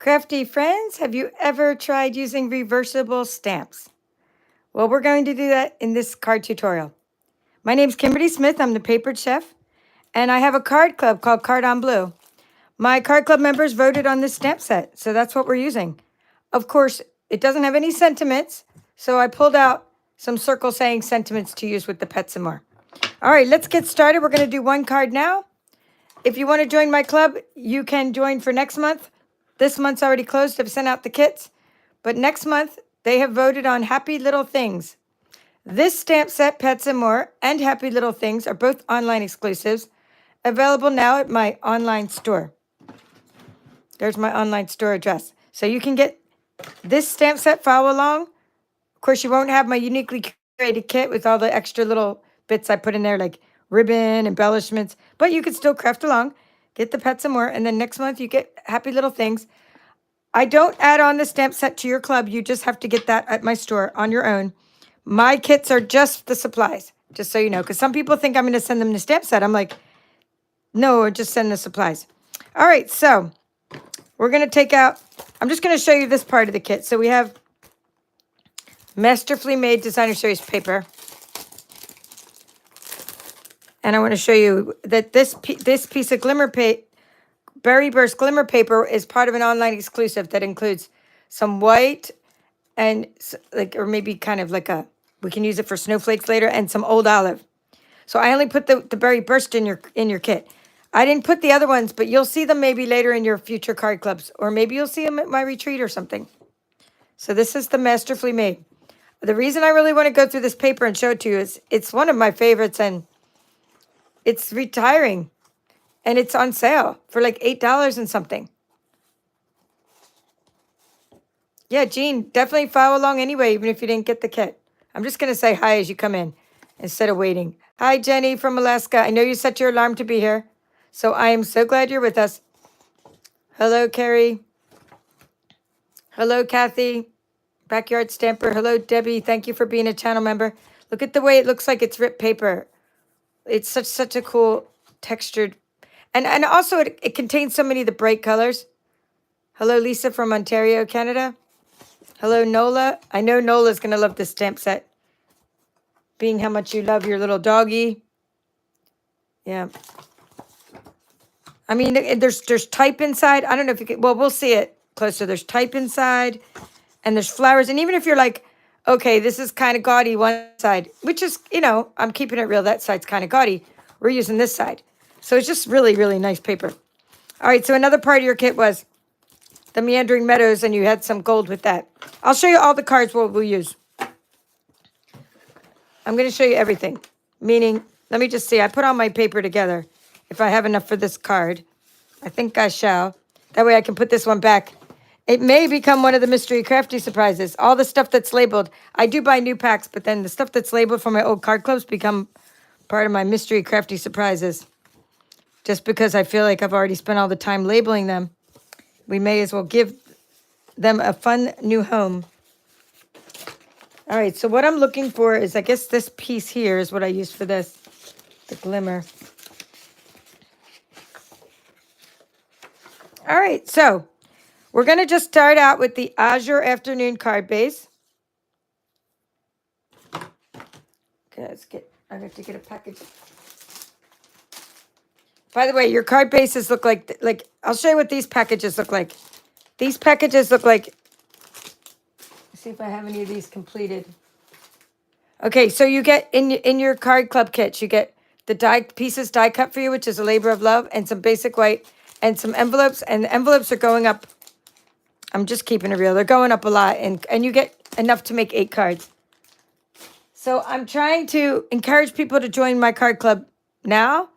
Crafty friends, have you ever tried using reversible stamps? Well, we're going to do that in this card tutorial. My name's Kimberly Smith. I'm the Papered Chef, and I have a card club called Card on Blue. My card club members voted on this stamp set, so that's what we're using. Of course, it doesn't have any sentiments, so I pulled out some circle saying sentiments to use with the pets and more. All right, let's get started. We're going to do one card now. If you want to join my club, you can join for next month. This month's already closed. I've sent out the kits. But next month, they have voted on Happy Little Things. This stamp set, Pets and More, and Happy Little Things are both online exclusives, available now at my online store. There's my online store address. So you can get this stamp set, follow along. Of course, you won't have my uniquely curated kit with all the extra little bits I put in there, like ribbon, embellishments, but you can still craft along, get the Pets and More, and then next month you get Happy Little Things. I don't add on the stamp set to your club. You just have to get that at my store on your own. My kits are just the supplies, just so you know, because some people think I'm going to send them the stamp set. I'm like, no, just send the supplies. All right, so we're going to take out, I'm just going to show you this part of the kit. So we have Masterfully Made Designer Series paper. And I want to show you that this piece of Berry Burst Glimmer paper is part of an online exclusive that includes some white and or maybe kind of like we can use it for snowflakes later, and some old olive. So I only put the Berry Burst in your kit. I didn't put the other ones, but you'll see them maybe later in your future card clubs, or maybe you'll see them at my retreat or something. So this is the Masterfully Made. The reason I really want to go through this paper and show it to you is it's one of my favorites, and it's retiring, and it's on sale for like $8 and something. Yeah, Jean, definitely follow along anyway, even if you didn't get the kit. I'm just going to say hi as you come in instead of waiting. Hi, Jenny from Alaska. I know you set your alarm to be here, so I am so glad you're with us. Hello, Carrie. Hello, Kathy. Backyard Stamper. Hello, Debbie. Thank you for being a channel member. Look at the way it looks like it's ripped paper. It's such a cool textured, and also it contains so many of the bright colors. Hello, Lisa from Ontario, Canada. Hello, Nola. I know Nola's going to love this stamp set, being how much you love your little doggy. Yeah. I mean, there's type inside. I don't know if you can, well, we'll see it closer. There's type inside, and there's flowers. And even if you're like, okay, this is kind of gaudy one side, which is, I'm keeping it real. That side's kind of gaudy. We're using this side. So it's just really, really nice paper. All right, so another part of your kit was the Meandering Meadows, and you had some gold with that. I'll show you all the cards we'll use. I'm going to show you everything. Meaning, let me just see. I put all my paper together. If I have enough for this card. I think I shall. That way I can put this one back. It may become one of the mystery crafty surprises. All the stuff that's labeled. I do buy new packs, but then the stuff that's labeled from my old card clubs become part of my mystery crafty surprises. Just because I feel like I've already spent all the time labeling them, we may as well give them a fun new home. All right, so what I'm looking for is, I guess this piece here is what I used for this, the glimmer. All right, so we're going to just start out with the Azure Afternoon card base. Okay, I have to get a package. By the way, your card bases look like, I'll show you what these packages look like. These packages look like, let's see if I have any of these completed. Okay, so you get, in your card club kits, you get the die cut for you, which is a labor of love, and some basic white, and some envelopes, and the envelopes are going up. I'm just keeping it real. They're going up a lot, and you get enough to make 8 cards. So I'm trying to encourage people to join my card club now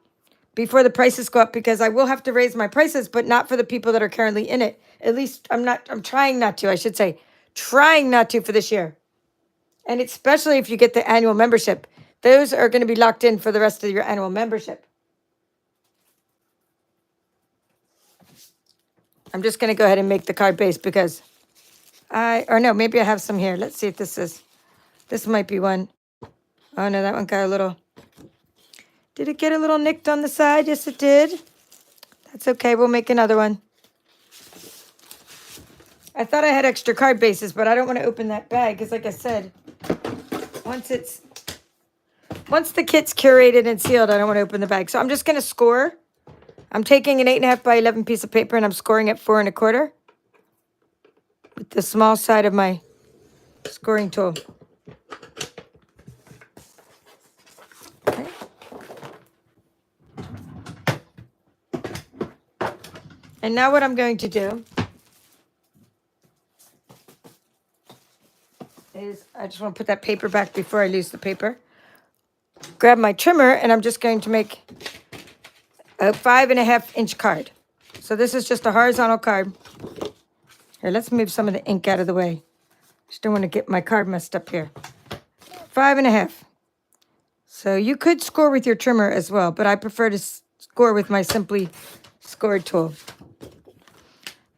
before the prices go up, because I will have to raise my prices, but not for the people that are currently in it. At least I'm trying not to, I should say. Trying not to for this year. And especially if you get the annual membership. Those are going to be locked in for the rest of your annual membership. I'm just going to go ahead and make the card base because maybe I have some here. Let's see if this might be one. Oh no, that one got a little, did it get a little nicked on the side? Yes, it did. That's okay, we'll make another one. I thought I had extra card bases, but I don't want to open that bag because, like I said, once the kit's curated and sealed, I don't want to open the bag. So I'm just going to score. I'm taking an 8.5 by 11 piece of paper and I'm scoring at 4 1/4 with the small side of my scoring tool. Okay. And now what I'm going to do is I just want to put that paper back before I lose the paper. Grab my trimmer and I'm just going to make a 5.5 inch card. So this is just a horizontal card. Here, let's move some of the ink out of the way. Just don't want to get my card messed up here. 5.5. So you could score with your trimmer as well, but I prefer to score with my Simply Scored tool.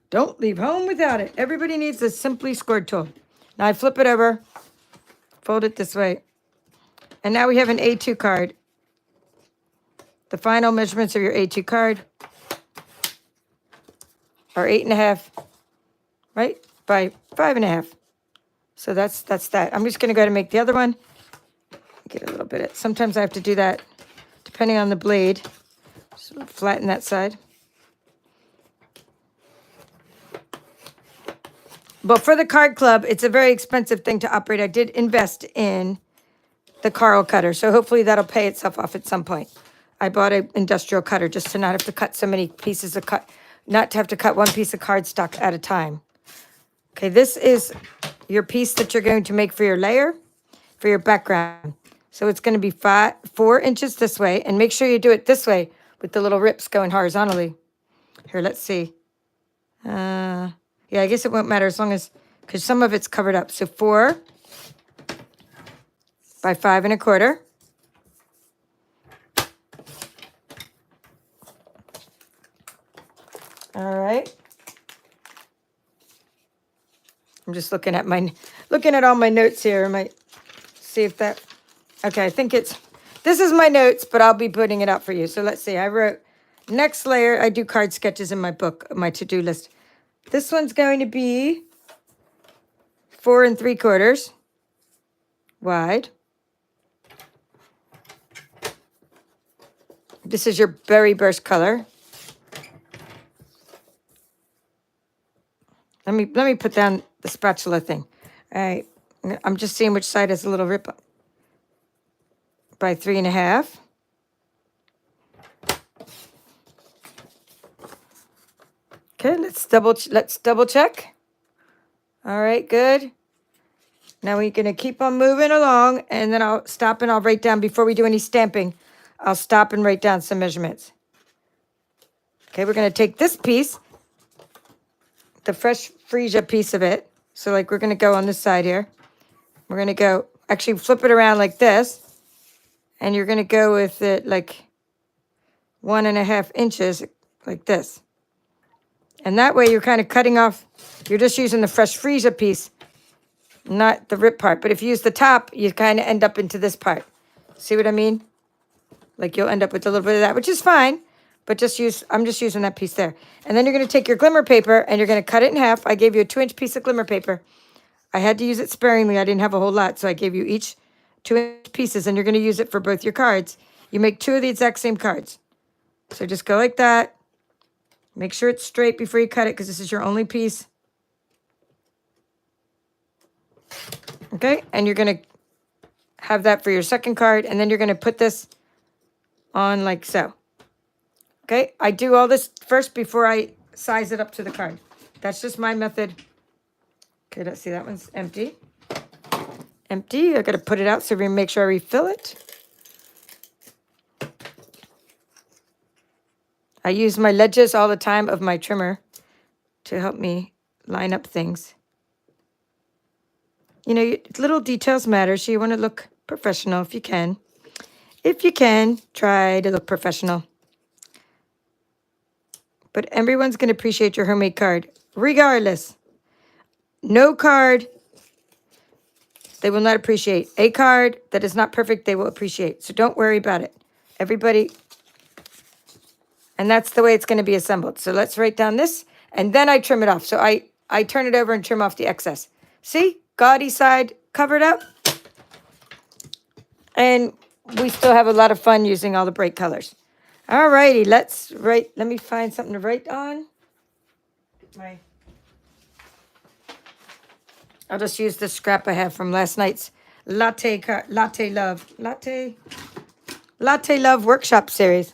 Don't leave home without it. Everybody needs a Simply Scored tool. Now I flip it over, fold it this way, and now we have an A2 card. The final measurements of your A2 card are 8.5, right, by 5.5. So that's that. I'm just going to go ahead and make the other one. Get a little bit. Sometimes I have to do that depending on the blade. So flatten that side. But for the card club, it's a very expensive thing to operate. I did invest in the Carl cutter, so hopefully that'll pay itself off at some point. I bought an industrial cutter just to not have to cut so many pieces of not to have to cut one piece of cardstock at a time. Okay, this is your piece that you're going to make for your layer, for your background. So it's going to be 4 inches this way, and make sure you do it this way with the little rips going horizontally. Here, let's see. Yeah, I guess it won't matter as long as, because some of it's covered up. So 4 by 5 1/4. All right. I'm just looking at all my notes here. I might see if that, okay, I think this is my notes, but I'll be putting it out for you. So let's see, I wrote next layer. I do card sketches in my book, my to-do list. This one's going to be 4 3/4 wide. This is your berry burst color. Let me put down the spatula thing. All right, I'm just seeing which side has a little rip by 3.5. Okay, let's double check. All right, good. Now we're gonna keep on moving along, and then I'll stop and I'll write down before we do any stamping. I'll stop and write down some measurements. Okay, we're gonna take this piece, the fresh freesia piece of it. So like we're gonna go on this side here. We're gonna go, actually flip it around like this, and you're gonna go with it like 1.5 inches like this. And that way you're kind of cutting off, you're just using the fresh freesia piece, not the rip part. But if you use the top, you kind of end up into this part. See what I mean? Like you'll end up with a little bit of that, which is fine. But I'm just using that piece there. And then you're going to take your glimmer paper and you're going to cut it in half. I gave you a 2-inch piece of glimmer paper. I had to use it sparingly. I didn't have a whole lot. So I gave you each 2-inch pieces, and you're going to use it for both your cards. You make 2 of the exact same cards. So just go like that. Make sure it's straight before you cut it, because this is your only piece. Okay, and you're going to have that for your second card, and then you're going to put this on like so. Okay, I do all this first before I size it up to the card. That's just my method. Okay, let's see, that one's empty. Empty, I got to put it out so we make sure I refill it. I use my ledges all the time of my trimmer to help me line up things. You know, little details matter, so you want to look professional if you can. If you can, try to look professional. But everyone's going to appreciate your homemade card, regardless. No card they will not appreciate. A card that is not perfect, they will appreciate. So don't worry about it. Everybody... And that's the way it's going to be assembled. So let's write down this, and then I trim it off. So I I turn it over and trim off the excess. See? Gaudy side covered up. And we still have a lot of fun using all the bright colors. All righty, let's write. Let me find something to write on. I'll just use the scrap I have from last night's Latte Love Workshop series.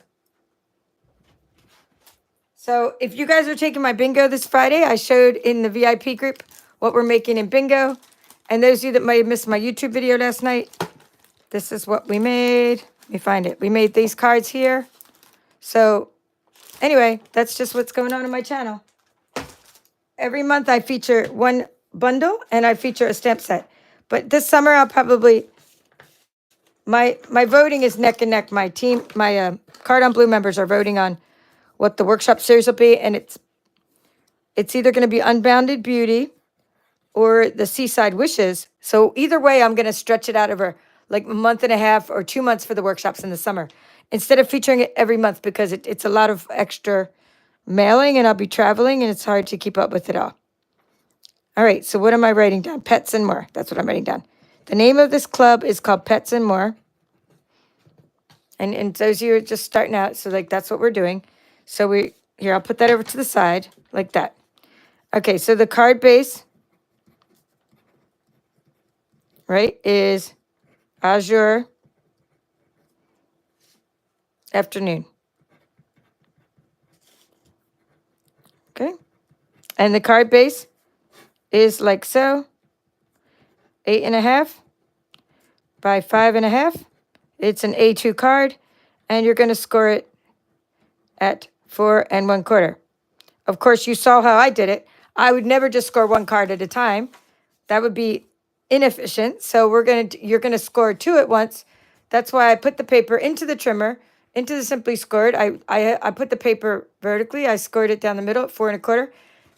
So if you guys are taking my bingo this Friday, I showed in the VIP group what we're making in bingo. And those of you that might have missed my YouTube video last night, this is what we made. Let me find it. We made these cards here. So anyway, that's just what's going on my channel. Every month I feature one bundle and I feature a stamp set. But this summer I'll probably, my voting is neck and neck. My team, my Card on Blue members are voting on what the workshop series will be. And it's either going to be Unbounded Beauty or the Seaside Wishes. So either way, I'm going to stretch it out over like a month and a half or 2 months for the workshops in the summer, instead of featuring it every month, because it's a lot of extra mailing and I'll be traveling and it's hard to keep up with it all. All right, so what am I writing down? Pets and More. That's what I'm writing down. The name of this club is called Pets and More. And those of you are just starting out, so like that's what we're doing. So here, I'll put that over to the side like that. Okay, so the card base, right, is Azure Afternoon. Okay, and the card base is like so, 8.5 by 5.5. It's an A2 card, and you're going to score it at 4 1/4. Of course, you saw how I did it. I would never just score one card at a time. That would be inefficient. So you're gonna score 2 at once. That's why I put the paper into the trimmer, into the Simply Scored. I put the paper vertically. I scored it down the middle at 4 1/4.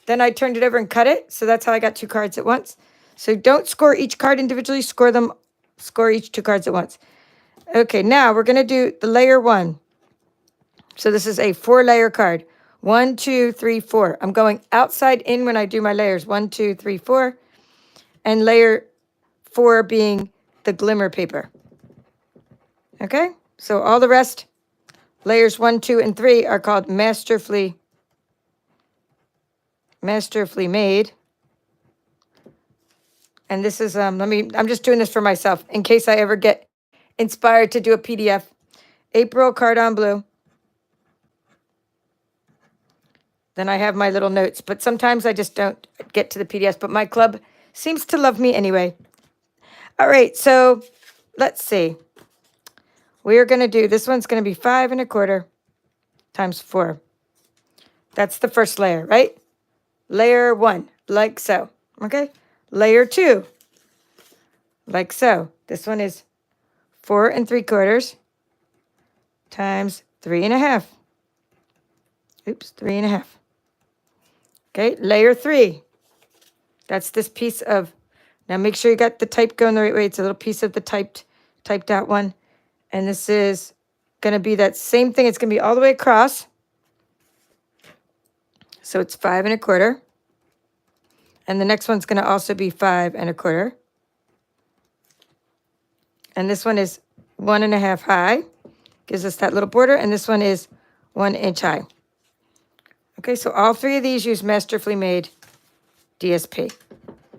Then I turned it over and cut it. So that's how I got 2 cards at once. So don't score each card individually. Score each 2 cards at once. Okay, now we're gonna do the layer 1. So this is a 4-layer card. 1, 2, 3, 4. I'm going outside in when I do my layers. 1, 2, 3, 4. And layer 4 being the glimmer paper. Okay? So all the rest, layers 1, 2, and 3 are called Masterfully Made. And this is, I'm just doing this for myself in case I ever get inspired to do a PDF. April Card on Blue. Then I have my little notes, but sometimes I just don't get to the PDFs, but my club seems to love me anyway. All right, so let's see. We are going to do, this one's going to be 5 1/4 times 4. That's the first layer, right? Layer 1, like so, okay? Layer 2, like so. This one is 4 3/4 times 3.5. Oops, 3.5. Okay, layer 3. That's this piece of, now make sure you got the type going the right way. It's a little piece of the typed out one. And this is going to be that same thing. It's going to be all the way across. So it's 5 1/4. And the next one's going to also be 5 1/4. And this one is 1.5 high. Gives us that little border. And this one is 1 inch high. Okay, so all 3 of these use Masterfully Made DSP.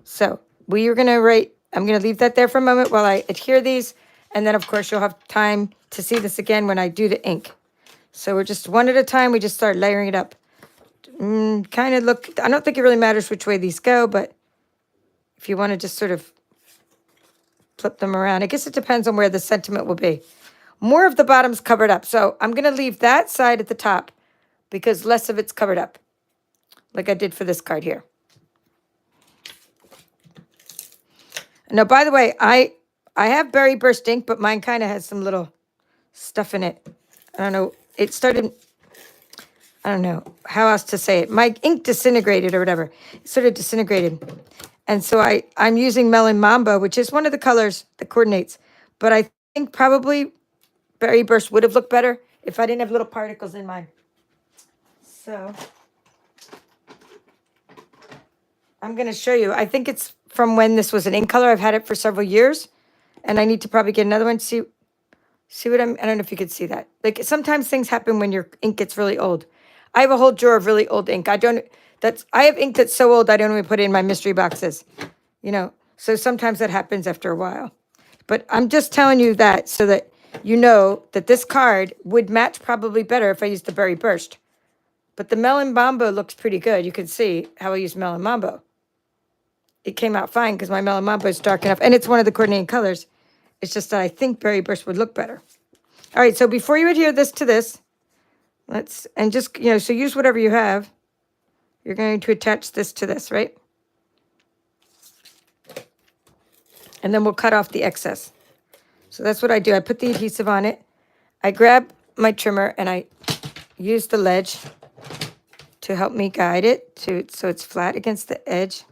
So we are going to write, I'm going to leave that there for a moment while I adhere these. And then, of course, you'll have time to see this again when I do the ink. So we're just one at a time. We just start layering it up. Kind of look, I don't think it really matters which way these go, but if you want to just sort of flip them around, I guess it depends on where the sentiment will be. More of the bottom's covered up. So I'm going to leave that side at the top because less of it's covered up, like I did for this card here. Now, by the way, I have Berry Burst ink, but mine kind of has some little stuff in it. I don't know. It started, I don't know how else to say it. My ink disintegrated or whatever. It sort of disintegrated. And so I'm using Melon Mamba, which is one of the colors that coordinates. But I think probably Berry Burst would have looked better if I didn't have little particles in mine. So I'm going to show you. I think it's from when this was an ink color. I've had it for several years, and I need to probably get another one. See what I don't know if you could see that. Like sometimes things happen when your ink gets really old. I have a whole drawer of really old ink. I have ink that's so old I don't even put it in my mystery boxes. You know, so sometimes that happens after a while. But I'm just telling you that so that you know that this card would match probably better if I used the Berry Burst. But the Melon Mambo looks pretty good. You can see how I used Melon Mambo. It came out fine because my Melon Mambo is dark enough. And it's one of the coordinating colors. It's just that I think Berry Burst would look better. All right, so before you adhere this to this, just, so use whatever you have. You're going to attach this to this, right? And then we'll cut off the excess. So that's what I do. I put the adhesive on it. I grab my trimmer and I use the ledge to help me guide it so it's flat against the edge.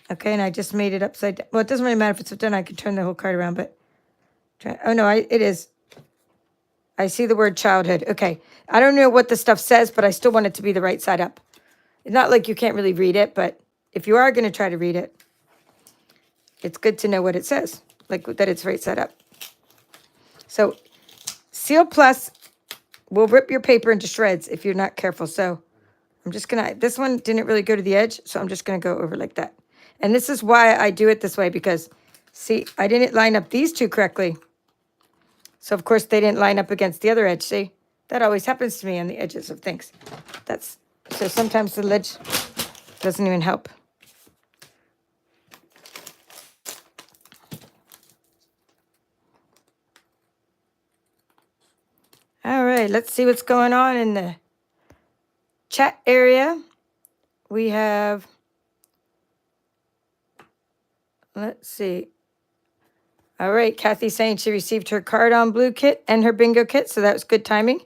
Okay, and I just made it upside down. Well, it doesn't really matter if it's upside down. I could turn the whole card around, but oh no, it is. I see the word childhood. Okay, I don't know what the stuff says, but I still want it to be the right side up. It's not like you can't really read it, but if you are going to try to read it, it's good to know what it says, like that it's right side up. So Seal Plus will rip your paper into shreds if you're not careful. So I'm just going to, this one didn't really go to the edge, so I'm just going to go over like that. And this is why I do it this way, because, see, I didn't line up these two correctly. So, of course, they didn't line up against the other edge, see? That always happens to me on the edges of things. So sometimes the ledge doesn't even help. All right, let's see what's going on in the chat area. We have, let's see. All right, Kathy saying she received her card on blue kit and her bingo kit, so that was good timing.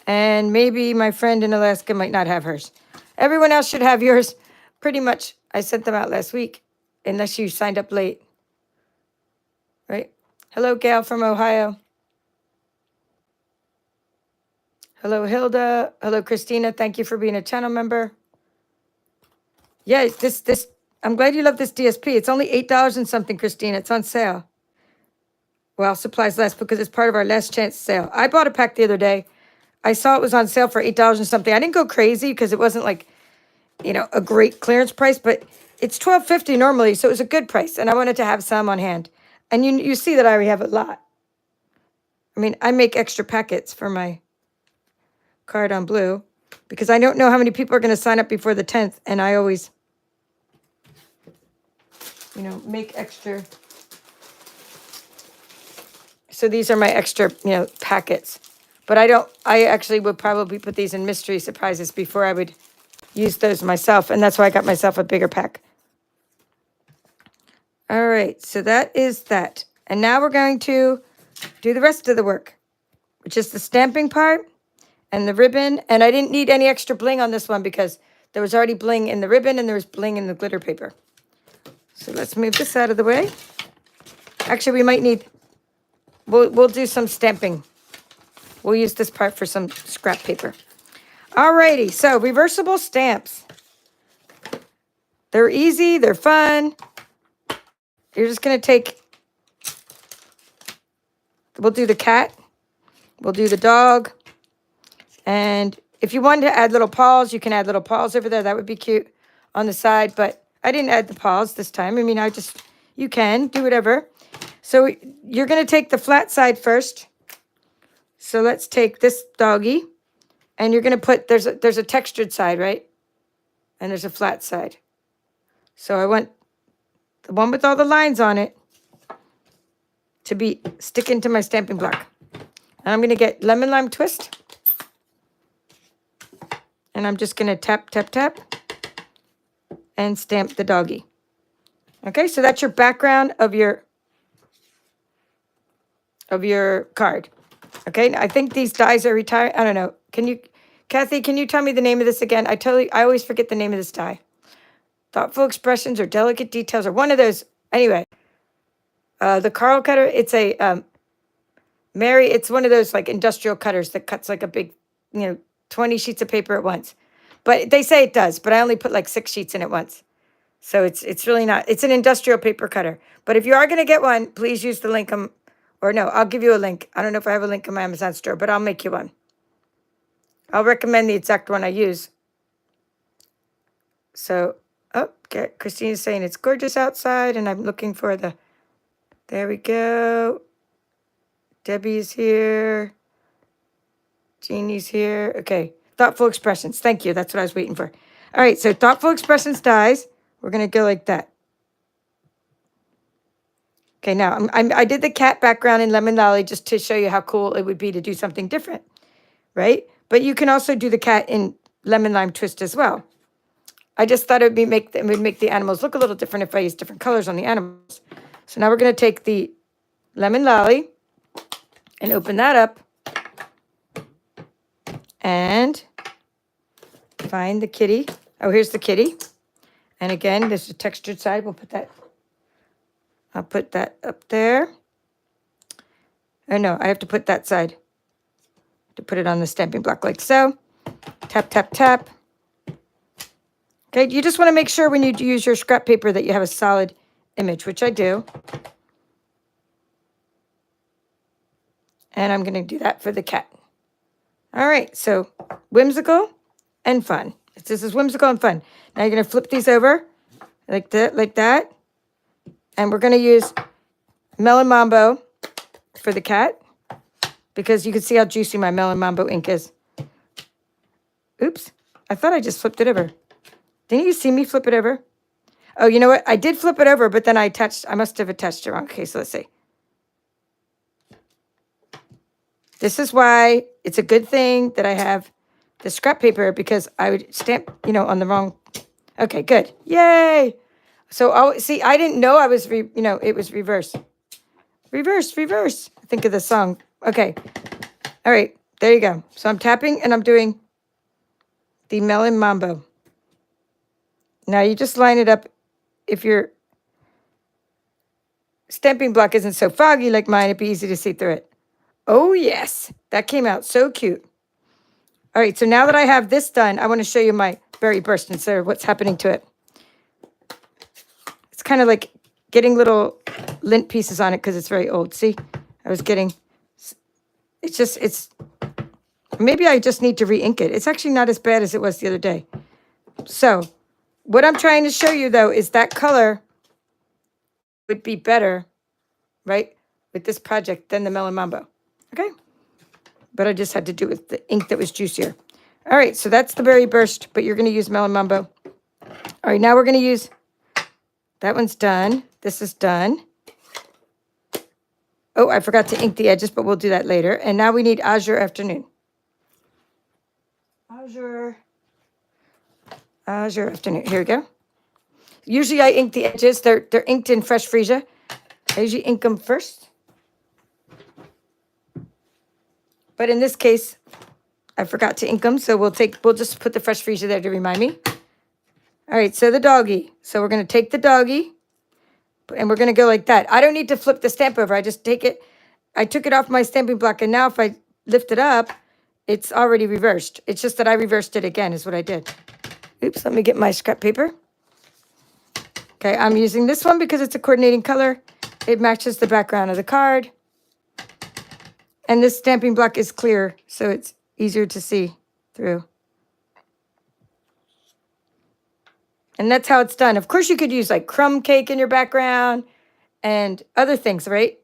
And maybe my friend in Alaska might not have hers. Everyone else should have yours. Pretty much, I sent them out last week, unless you signed up late. Right? Hello, Gail from Ohio. Hello, Hilda. Hello, Christina. Thank you for being a channel member. Yeah, I'm glad you love this DSP. It's only $8 and something, Christina. It's on sale. Well, supplies last because it's part of our last chance sale. I bought a pack the other day. I saw it was on sale for $8 and something. I didn't go crazy because it wasn't like, a great clearance price, but it's $12.50 normally, so it was a good price. And I wanted to have some on hand. And you see that I already have a lot. I mean, I make extra packets for my card on blue because I don't know how many people are going to sign up before the 10th. And I always, make extra. So these are my extra, packets. But I actually would probably put these in mystery surprises before I would use those myself. And that's why I got myself a bigger pack. All right, so that is that. And now we're going to do the rest of the work, which is the stamping part and the ribbon. And I didn't need any extra bling on this one because there was already bling in the ribbon and there was bling in the glitter paper. So let's move this out of the way. Actually, we might need, we'll do some stamping. We'll use this part for some scrap paper. Alrighty, so reversible stamps. They're easy, they're fun. You're just gonna we'll do the cat, we'll do the dog, and if you wanted to add little paws, you can add little paws over there. That would be cute on the side, but I didn't add the paws this time. I mean, you can do whatever. So you're gonna take the flat side first. So let's take this doggy, and you're gonna put, there's a textured side, right? And there's a flat side. So I want the one with all the lines on it to be sticking to my stamping block. And I'm gonna get lemon lime twist. And I'm just gonna tap, tap, tap, and stamp the doggy. Okay, so that's your background of your card. Okay, I think these dies are retired. I don't know. Kathy, can you tell me the name of this again? I always forget the name of this die. Thoughtful expressions or delicate details or one of those. Anyway, the Carl cutter, it's a it's one of those like industrial cutters that cuts like a big, 20 sheets of paper at once. But they say it does, but I only put like 6 sheets in at once. So it's really not, it's an industrial paper cutter. But if you are going to get one, please use the link, or no, I'll give you a link. I don't know if I have a link in my Amazon store, but I'll make you one. I'll recommend the exact one I use. So, oh, okay, Christina's saying it's gorgeous outside, and I'm looking for the, there we go. Debbie's here. Jeannie's here. Okay, Thoughtful Expressions. Thank you. That's what I was waiting for. All right, so Thoughtful Expressions dies. We're going to go like that. Okay, now I did the cat background in Lemon Lolly just to show you how cool it would be to do something different, right? But you can also do the cat in Lemon Lime Twist as well. I just thought it would make the animals look a little different if I use different colors on the animals. So now we're going to take the Lemon Lolly and open that up and find the kitty. Oh, here's the kitty. And again, there's the textured side. I'll put that up there. Oh no, I have to put that side. To put it on the stamping block like so. Tap, tap, tap. Okay, you just want to make sure when you use your scrap paper that you have a solid image, which I do. And I'm going to do that for the cat. All right, so whimsical and fun. This is whimsical and fun. Now you're going to flip these over like that. And we're going to use Melon Mambo for the cat because you can see how juicy my Melon Mambo ink is. Oops, I thought I just flipped it over. Didn't you see me flip it over? Oh, you know what? I did flip it over, but then I must have attached it wrong. Okay, so let's see. This is why it's a good thing that I have the scrap paper because I would stamp, on the wrong. Okay, good. Yay. So, see, I didn't know I was, it was reverse. Reverse, reverse. Think of the song. Okay. All right. There you go. So I'm tapping and I'm doing the Melon Mambo. Now you just line it up. If your stamping block isn't so foggy like mine, it'd be easy to see through it. Oh, yes. That came out so cute. All right. So now that I have this done, I want to show you my berry burst instead of what's happening to it. It's kind of like getting little lint pieces on it because it's very old. See, I was getting, maybe I just need to re-ink it. It's actually not as bad as it was the other day. So what I'm trying to show you, though, is that color would be better, right, with this project than the Melon Mambo. Okay? But I just had to do it with the ink that was juicier. All right, so that's the berry burst, but you're going to use Melon Mambo. All right, now we're going to use, that one's done. This is done. Oh, I forgot to ink the edges, but we'll do that later. And now we need Azure Afternoon. Azure Afternoon. Here we go. Usually I ink the edges. They're inked in Fresh Freesia. I usually ink them first. But in this case, I forgot to ink them, so we'll just put the Fresh Freesia there to remind me. All right, so the doggy. So we're going to take the doggy, and we're going to go like that. I don't need to flip the stamp over. I just take it. I took it off my stamping block, and now if I lift it up, it's already reversed. It's just that I reversed it again is what I did. Oops, let me get my scrap paper. Okay, I'm using this one because it's a coordinating color. It matches the background of the card. And this stamping block is clear, so it's easier to see through. And that's how it's done. Of course, you could use like crumb cake in your background and other things, right?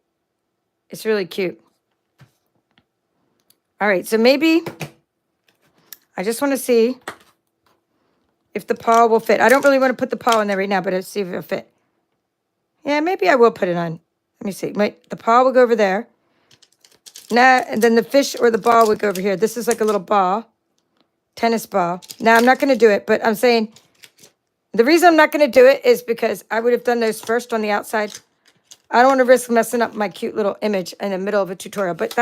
It's really cute. All right, so maybe I just want to see if the paw will fit. I don't really want to put the paw in there right now, but let's see if it'll fit. Yeah, maybe I will put it on. Let me see. The paw will go over there. Nah, and then the fish or the ball would go over here. This is like a little ball, tennis ball. Now, I'm not going to do it, but I'm saying the reason I'm not going to do it is because I would have done those first on the outside. I don't want to risk messing up my cute little image in the middle of a tutorial, but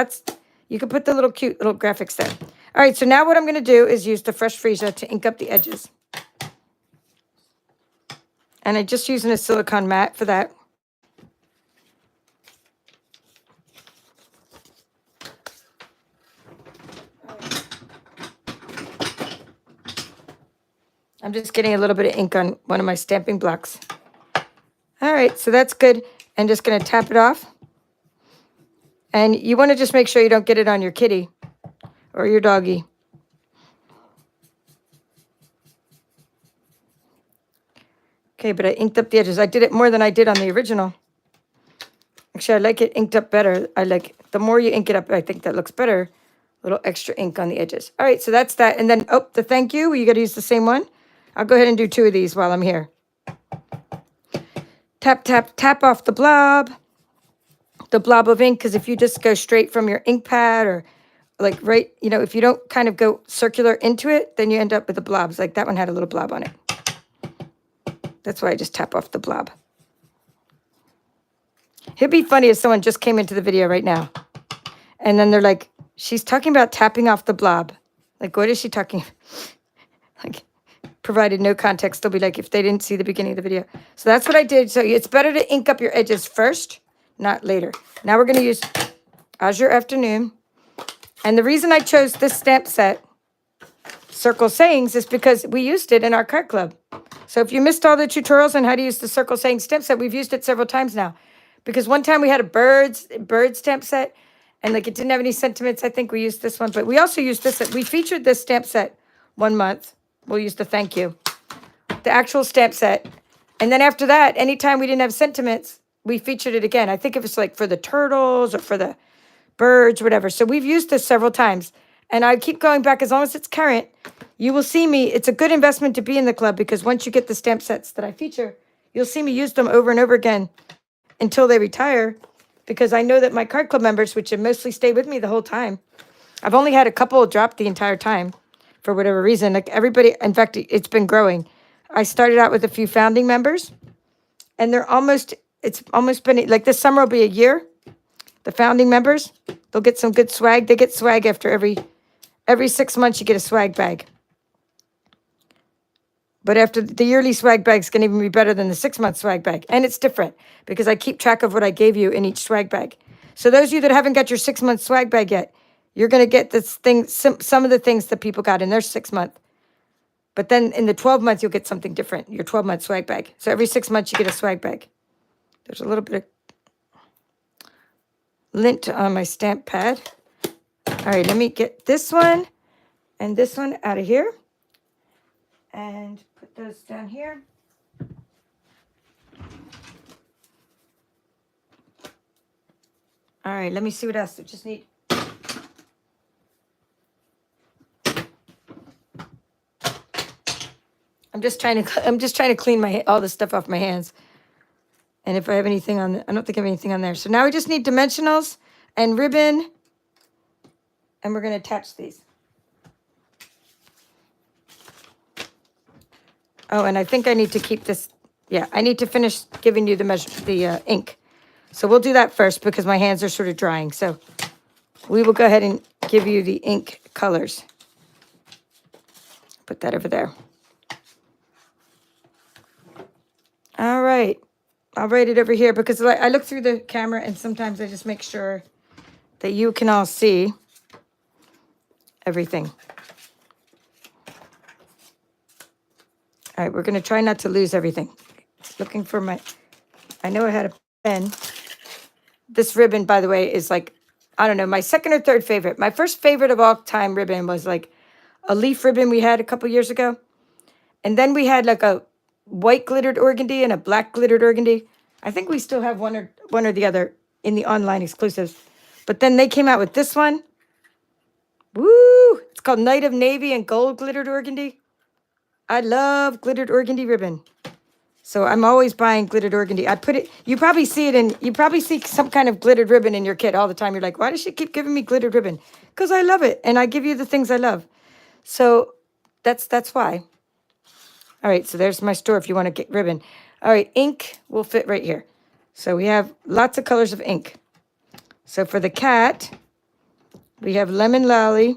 you can put the little cute little graphics there. All right, so now what I'm going to do is use the Fresh Freesia to ink up the edges. And I'm just using a silicone mat for that. I'm just getting a little bit of ink on one of my stamping blocks. All right, so that's good. And just going to tap it off. And you want to just make sure you don't get it on your kitty or your doggy. Okay, but I inked up the edges. I did it more than I did on the original. Actually, I like it inked up better. I like, the more you ink it up, I think that looks better. A little extra ink on the edges. All right, so that's that. And then, oh, the thank you. You got to use the same one. I'll go ahead and do 2 of these while I'm here. Tap, tap, tap off the blob of ink, because if you just go straight from your ink pad or like right, you know, if you don't kind of go circular into it, then you end up with the blobs. Like that one had a little blob on it. That's why I just tap off the blob. It'd be funny if someone just came into the video right now and then they're like, she's talking about tapping off the blob. Like, what is she talking? Like, provided no context, they'll be like, if they didn't see the beginning of the video. So that's what I did. So it's better to ink up your edges first, not later. Now we're going to use Azure Afternoon. And the reason I chose this stamp set, Circle Sayings, is because we used it in our card club. So if you missed all the tutorials on how to use the Circle Sayings stamp set, we've used it several times now. Because one time we had a bird stamp set, and like it didn't have any sentiments. I think we used this one, but we also used this. We featured this stamp set 1 month. We'll use the thank you, the actual stamp set. And then after that, anytime we didn't have sentiments, we featured it again. I think it was like for the turtles or for the birds, whatever. So we've used this several times. And I keep going back as long as it's current. You will see me. It's a good investment to be in the club because once you get the stamp sets that I feature, you'll see me use them over and over again until they retire. Because I know that my card club members, which have mostly stayed with me the whole time, I've only had a couple drop the entire time for whatever reason. Like everybody, in fact, it's been growing. I started out with a few founding members, and it's almost been, like this summer will be a year. The founding members, they'll get some good swag. They get swag after every 6 months, you get a swag bag. But after the yearly swag bag is going to even be better than the 6-month swag bag. And it's different because I keep track of what I gave you in each swag bag. So those of you that haven't got your 6-month swag bag yet, you're going to get this thing, some of the things that people got in their 6-month. But then in the 12-month, you'll get something different, your 12-month swag bag. So every 6 months, you get a swag bag. There's a little bit of lint on my stamp pad. All right, let me get this one and this one out of here. And put those down here. All right, let me see what else. I just need. I'm just trying to clean all the stuff off my hands. And if I have anything on, I don't think I have anything on there. So now we just need dimensionals and ribbon, and we're going to attach these. Oh, and I think I need to keep this. Yeah, I need to finish giving you the ink. So we'll do that first because my hands are sort of drying. So we will go ahead and give you the ink colors. Put that over there. All right. I'll write it over here because I look through the camera and sometimes I just make sure that you can all see everything. All right, we're going to try not to lose everything. Looking for I know I had a pen. This ribbon, by the way, is like, I don't know, my second or third favorite. My first favorite of all time ribbon was like a leaf ribbon we had a couple years ago. And then we had like a white glittered organdy and a black glittered organdy. I think we still have one or the other in the online exclusives. But then they came out with this one. Woo! It's called Night of Navy and Gold Glittered Organdy. I love glittered organdy ribbon. So I'm always buying glittered organdy. I put it, you probably see some kind of glittered ribbon in your kit all the time. You're like, why does she keep giving me glittered ribbon? Because I love it. And I give you the things I love. So that's why. All right, so there's my store if you want to get ribbon. All right, ink will fit right here. So we have lots of colors of ink. So for the cat, we have Lemon Lolly.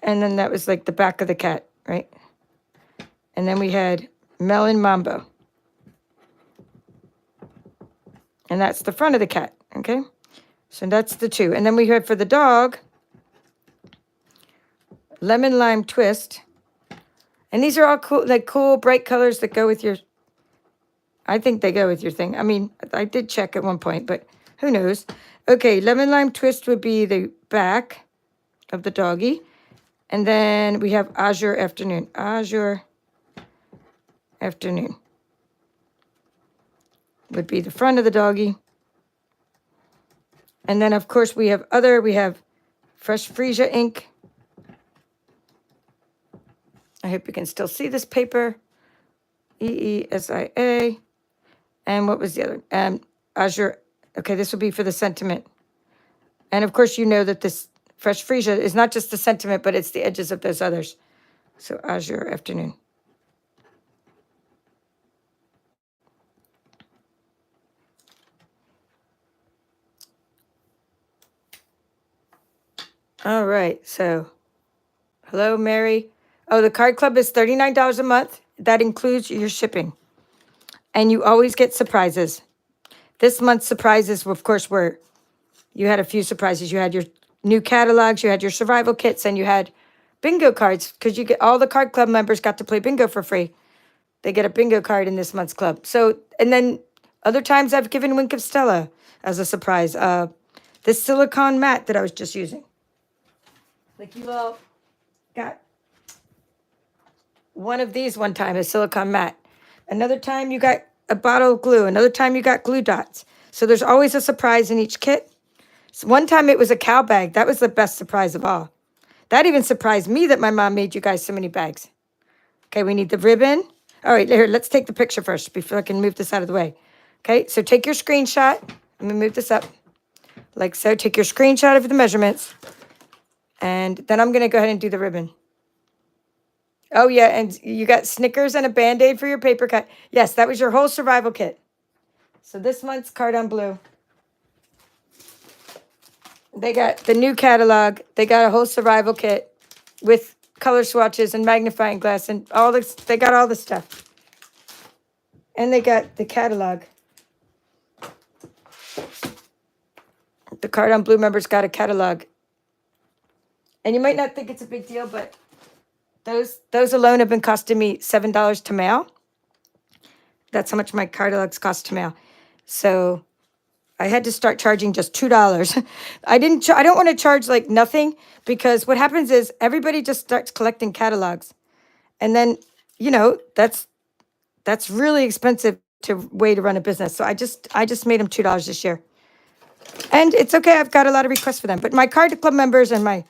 And then that was like the back of the cat, right? And then we had Melon Mambo. And that's the front of the cat, okay? So that's the 2. And then we had for the dog, lemon lime twist. And these are all cool, like cool, bright colors that go with your, I think they go with your thing. I mean, I did check at one point, but who knows? Okay, lemon lime twist would be the back of the doggy. And then we have Azure Afternoon. Azure Afternoon would be the front of the doggy. And then, of course, we have Fresh Freesia ink. I hope you can still see this paper. EESIA. And what was the other? Azure. Okay, this will be for the sentiment. And of course, you know that this Fresh Freesia is not just the sentiment, but it's the edges of those others. So Azure Afternoon. All right, so hello, Mary. Oh, the card club is $39 a month. That includes your shipping. And you always get surprises. This month's surprises, of course, were you had a few surprises. You had your new catalogs, you had your survival kits, and you had bingo cards because you get all the card club members got to play bingo for free. They get a bingo card in this month's club. So, and then other times I've given Wink of Stella as a surprise. This silicone mat that I was just using. Like you all got one of these one time, a silicone mat. Another time you got a bottle of glue. Another time you got glue dots. So there's always a surprise in each kit. So one time it was a cow bag. That was the best surprise of all. That even surprised me that my mom made you guys so many bags. Okay, we need the ribbon. All right, here, let's take the picture first before I can move this out of the way. Okay, so take your screenshot. Let me move this up like so. Take your screenshot of the measurements. And then I'm going to go ahead and do the ribbon. Oh, yeah, and you got Snickers and a Band-Aid for your paper cut. Yes, that was your whole survival kit. So this month's Card on Blue. They got the new catalog. They got a whole survival kit with color swatches and magnifying glass and all this. They got all the stuff. And they got the catalog. The Card on Blue members got a catalog. And you might not think it's a big deal, but those alone have been costing me $7 to mail. That's how much my catalogs cost to mail. So I had to start charging just $2. I don't want to charge like nothing because what happens is everybody just starts collecting catalogs. And then, you know, that's really expensive way to run a business. So I just made them $2 this year. And it's okay. I've got a lot of requests for them. But my card club members and my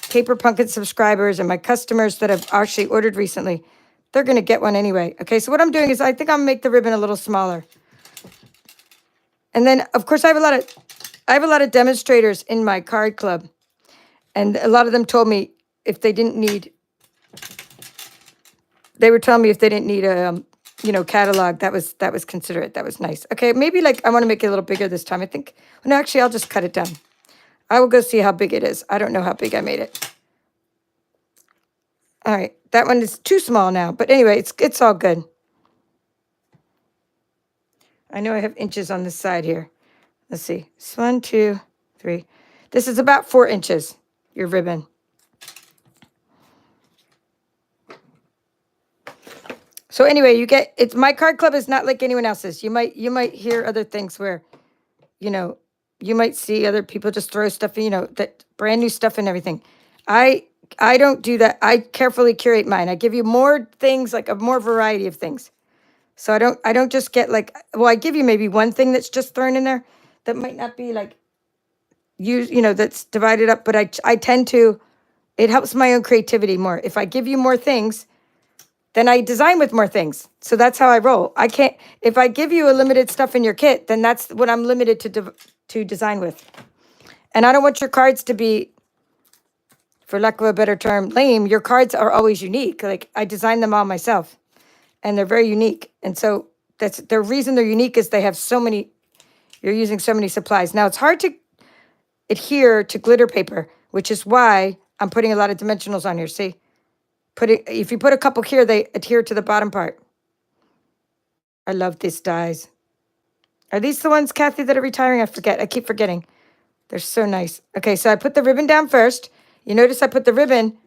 Paper Pumpkin subscribers and my customers that have actually ordered recently, they're going to get one anyway. Okay, so what I'm doing is I think I'm going to make the ribbon a little smaller. And then, of course, I have a lot of demonstrators in my card club. And a lot of them told me if they didn't need, they were telling me if they didn't need a, catalog, that was considerate. That was nice. Okay, maybe like I want to make it a little bigger this time. I think, no, actually, I'll just cut it down. I will go see how big it is. I don't know how big I made it. All right, that one is too small now. But anyway, it's all good. I know I have inches on this side here. Let's see. It's 1, 2, 3. This is about 4 inches, your ribbon. So anyway, it's my card club is not like anyone else's. You might hear other things where, you might see other people just throw stuff, that brand new stuff and everything. I don't do that. I carefully curate mine. I give you more things, like a more variety of things. So I don't just get like, well, I give you maybe one thing that's just thrown in there that might not be like that's divided up, but I tend to, it helps my own creativity more. If I give you more things, then I design with more things. So that's how I roll. I can't, if I give you a limited stuff in your kit, then that's what I'm limited to design with. And I don't want your cards to be, for lack of a better term, lame. Your cards are always unique. Like I design them all myself and they're very unique. And so that's the reason they're unique is they have so many, you're using so many supplies. Now it's hard to adhere to glitter paper, which is why I'm putting a lot of dimensionals on here. See? If you put a couple here, they adhere to the bottom part. I love these dies. Are these the ones, Kathy, that are retiring? I forget. I keep forgetting. They're so nice. Okay, so I put the ribbon down first. You notice I put the ribbon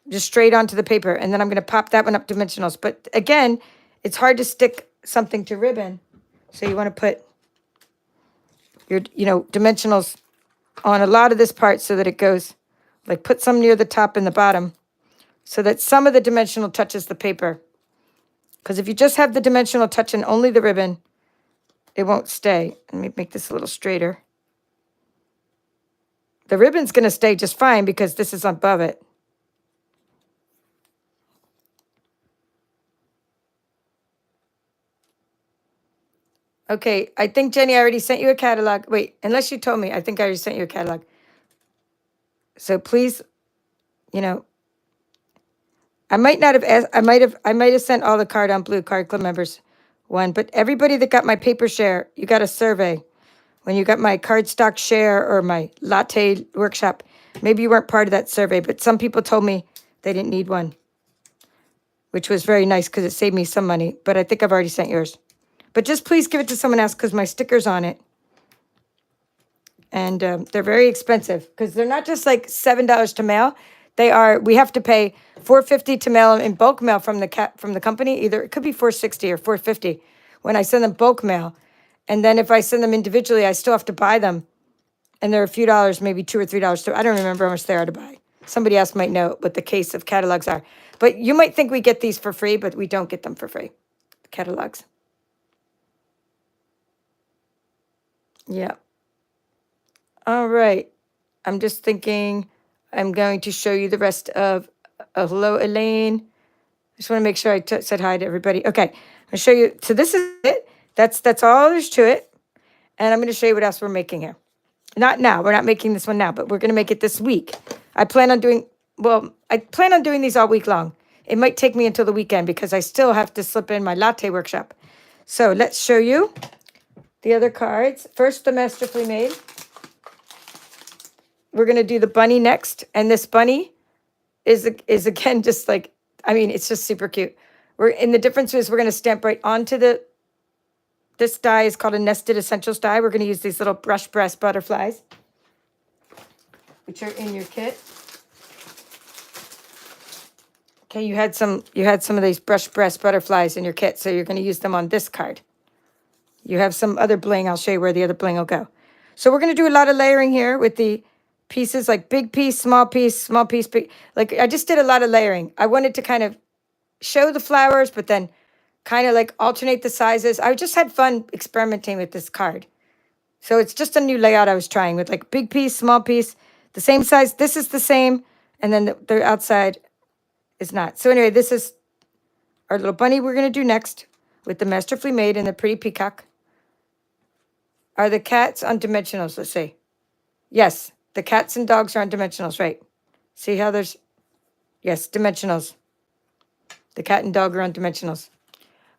just straight onto the paper, and then I'm going to pop that one up dimensionals. But again, it's hard to stick something to ribbon. So you want to put your, dimensionals on a lot of this part so that it goes, like put some near the top and the bottom so that some of the dimensional touches the paper. Because if you just have the dimensional touching only the ribbon, it won't stay. Let me make this a little straighter. The ribbon's going to stay just fine because this is above it. Okay, I think, Jenny, I already sent you a catalog. Wait, unless you told me, I think I already sent you a catalog. So please, I might not have asked, I might have sent all the Card on Blue Card Club members one, but everybody that got my paper share, you got a survey. When you got my cardstock share or my latte workshop, maybe you weren't part of that survey, but some people told me they didn't need one, which was very nice because it saved me some money, but I think I've already sent yours. But just please give it to someone else because my sticker's on it. And they're very expensive because they're not just like $7 to mail. We have to pay $4.50 to mail them in bulk mail from the company. Either it could be $4.60 or $4.50 when I send them bulk mail. And then if I send them individually, I still have to buy them. And they're a few dollars, maybe $2 or $3. So I don't remember how much they are to buy. Somebody else might know what the case of catalogs are. But you might think we get these for free, but we don't get them for free. Catalogs. Yeah. All right. I'm just thinking I'm going to show you the rest of hello, Elaine. Just want to make sure I said hi to everybody. Okay. I'm going to show you. So this is it. That's all there's to it. And I'm going to show you what else we're making here. Not now. We're not making this one now, but we're going to make it this week. I plan on doing these all week long. It might take me until the weekend because I still have to slip in my latte workshop. So let's show you the other cards. First, the Masterfully Made. We're going to do the bunny next. And this bunny is again, just like, it's just super cute. The difference is we're going to stamp right onto this die is called a Nested Essentials die. We're going to use these little brush breast butterflies, which are in your kit. Okay, you had some of these brush breast butterflies in your kit, so you're going to use them on this card. You have some other bling. I'll show you where the other bling will go. So we're going to do a lot of layering here with the pieces, like big piece, small piece, small piece, big. Like I just did a lot of layering. I wanted to kind of show the flowers, but then kind of like alternate the sizes. I just had fun experimenting with this card. So it's just a new layout I was trying with like big piece, small piece, the same size. This is the same. And then the outside is not. So anyway, this is our little bunny we're going to do next with the Masterfully Made and the pretty peacock. Are the cats on dimensionals? Let's see. Yes, the cats and dogs are on dimensionals, right? See how there's, yes, dimensionals. The cat and dog are on dimensionals.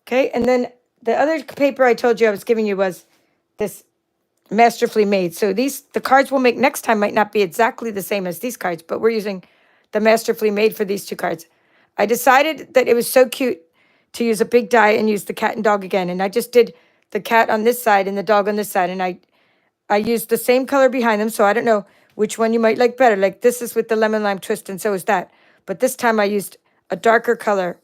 Okay, and then the other paper I told you I was giving you was this Masterfully Made. So the cards we'll make next time might not be exactly the same as these cards, but we're using the Masterfully Made for these two cards. I decided that it was so cute to use a big die and use the cat and dog again. And I just did the cat on this side and the dog on this side. And I used the same color behind them. So I don't know which one you might like better. Like this is with the lemon lime twist and so is that. But this time I used a darker color.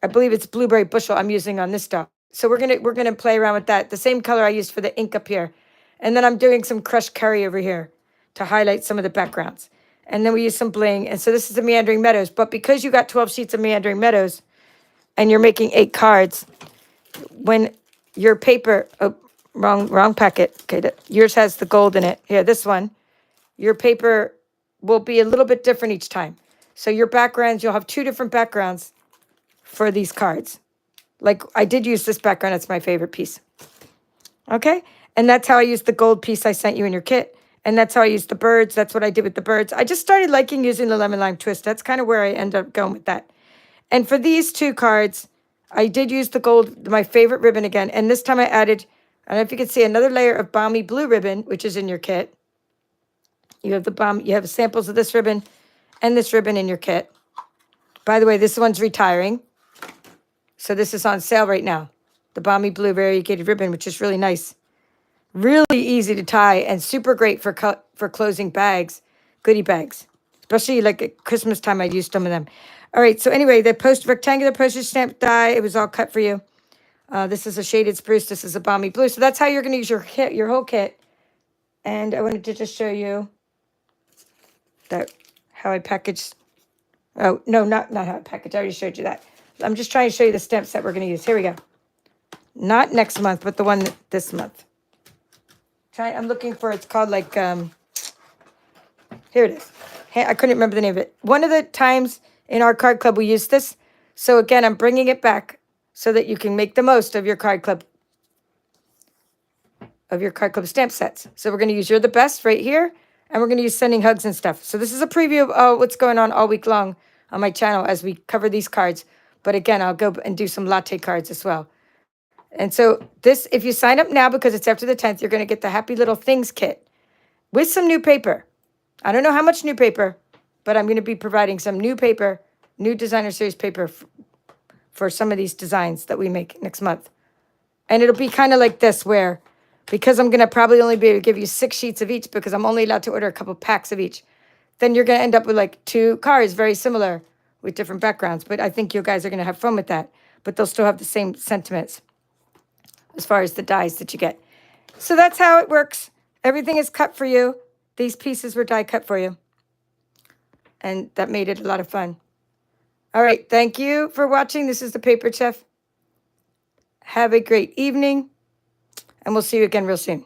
I believe it's blueberry bushel I'm using on this dog. So we're gonna play around with that. The same color I used for the ink up here. And then I'm doing some crushed curry over here to highlight some of the backgrounds. And then we use some bling. And so this is the Meandering Meadows. But because you got 12 sheets of Meandering Meadows and you're making 8 cards, when your paper, oh, wrong packet. Okay, yours has the gold in it. Here, this one. Your paper will be a little bit different each time. So your backgrounds, you'll have 2 different backgrounds for these cards. Like I did use this background. It's my favorite piece. Okay. And that's how I used the gold piece I sent you in your kit. And that's how I used the birds. That's what I did with the birds. I just started liking using the lemon lime twist. That's kind of where I ended up going with that. And for these 2 cards, I did use the gold, my favorite ribbon again. And this time I added, I don't know if you can see, another layer of balmy blue ribbon, which is in your kit. You have samples of this ribbon and this ribbon in your kit. By the way, this one's retiring. So this is on sale right now. The balmy blue variegated ribbon, which is really nice. Really easy to tie and super great for closing bags, goodie bags. especially like at Christmas time, I'd use some of them. All right, so anyway, the rectangular postage stamp die, it was all cut for you. This is a shaded spruce. This is a balmy blue. So that's how you're going to use your kit, your whole kit. And I wanted to just show you that how I packaged. Oh, no, not how I packaged. I already showed you that. I'm just trying to show you the stamps that we're going to use. Here we go. Not next month, but the one this month. I'm looking for, it's called like, here it is. I couldn't remember the name of it. One of the times in our card club, we used this. So again, I'm bringing it back so that you can make the most of your card club stamp sets. So we're going to use You're the Best right here. And we're going to use Sending Hugs and stuff. So this is a preview of what's going on all week long on my channel as we cover these cards. But again, I'll go and do some latte cards as well. And so this, if you sign up now because it's after the 10th, you're going to get the Happy Little Things kit with some new paper. I don't know how much new paper, but I'm going to be providing some new paper, new designer series paper for some of these designs that we make next month. And it'll be kind of like this where, because I'm going to probably only be able to give you 6 sheets of each because I'm only allowed to order a couple packs of each, then you're going to end up with like 2 cards very similar with different backgrounds. But I think you guys are going to have fun with that. But they'll still have the same sentiments as far as the dies that you get. So that's how it works. Everything is cut for you. These pieces were die cut for you. And that made it a lot of fun. All right. Thank you for watching. This is the Paper Chef. Have a great evening. And we'll see you again real soon.